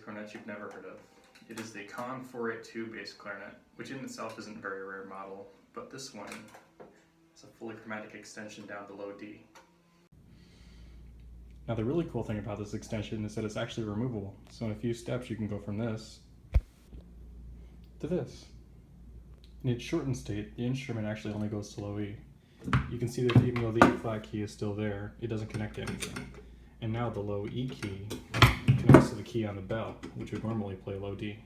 clarinet you've never heard of. It is the Conn 482 bass clarinet, which in itself isn't a very rare model, but this one has a fully chromatic extension down to low D. Now the really cool thing about this extension is that it's actually removable, so in a few steps you can go from this to this. In its shortened state, the instrument actually only goes to low E. You can see that even though the E flat key is still there, it doesn't connect to anything. And now the low E key connects to the key on the bell, which would normally play low D.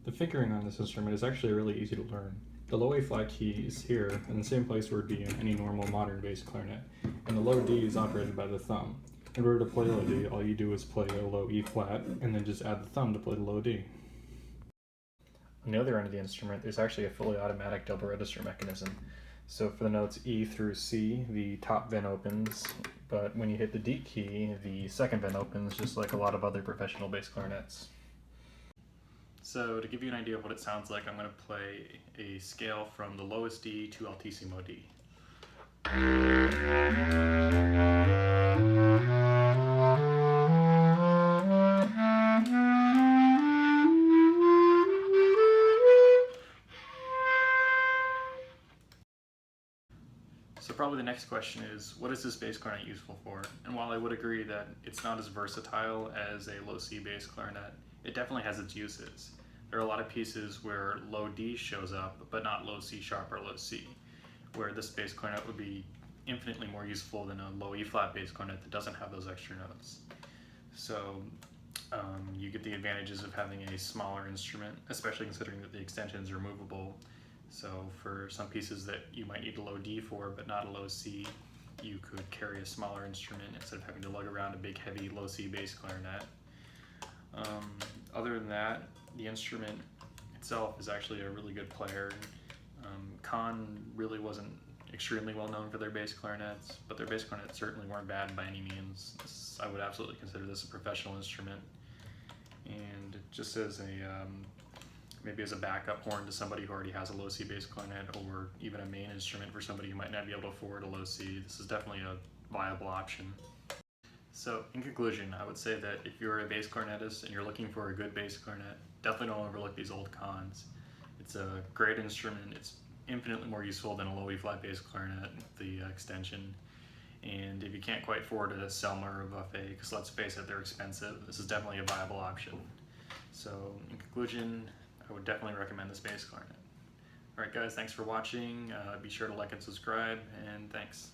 The fingering on this instrument is actually really easy to learn. The low A flat key is here, in the same place where it would be in any normal modern bass clarinet, and the low D is operated by the thumb. In order to play low D, all you do is play a low E flat, and then just add the thumb to play the low D. On the other end of the instrument, there's actually a fully automatic double register mechanism. So for the notes E through C, the top vent opens, but when you hit the D key, the second vent opens, just like a lot of other professional bass clarinets. So to give you an idea of what it sounds like, I'm going to play a scale from the lowest D to altissimo D. So probably the next question is, what is this bass clarinet useful for? And while I would agree that it's not as versatile as a low C bass clarinet, it definitely has its uses. There are a lot of pieces where low D shows up, but not low C sharp or low C, where this bass clarinet would be infinitely more useful than a low E flat bass clarinet that doesn't have those extra notes. So you get the advantages of having a smaller instrument, especially considering that the extension is removable. So for some pieces that you might need a low D for, but not a low C, you could carry a smaller instrument instead of having to lug around a big heavy low C bass clarinet. Other than that, the instrument itself is actually a really good player. Conn really wasn't extremely well known for their bass clarinets, but their bass clarinets certainly weren't bad by any means. I would absolutely consider this a professional instrument. And just as a maybe as a backup horn to somebody who already has a low C bass clarinet, or even a main instrument for somebody who might not be able to afford a low C, this is definitely a viable option. So in conclusion, I would say that if you're a bass clarinetist and you're looking for a good bass clarinet, definitely don't overlook these old Conns. It's a great instrument. It's infinitely more useful than a low E flat bass clarinet, the extension. And if you can't quite afford a Selmer or a Buffet, because let's face it, they're expensive, this is definitely a viable option. So in conclusion, I would definitely recommend this bass clarinet. Alright guys, thanks for watching. Be sure to like and subscribe, and thanks.